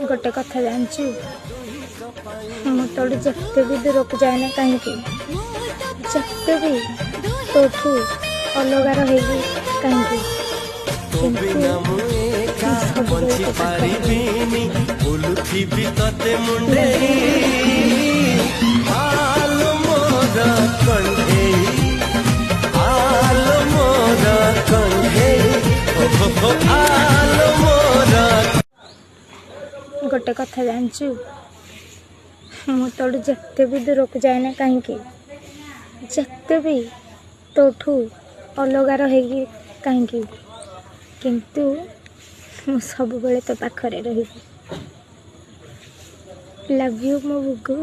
गोटे कथा जानचु मु तोड़ जिते भी दूर को जाए ना कहीं जिते भी तोठू अलग रही कहीं गोटे कथा जानचु मु तोड़ जिते भी दूर को जाए ना कहीं जिते भी तोठू अलग रही कहीं किंतु मु सब बेले तो पाखरे रही। लव यू मो बुगु।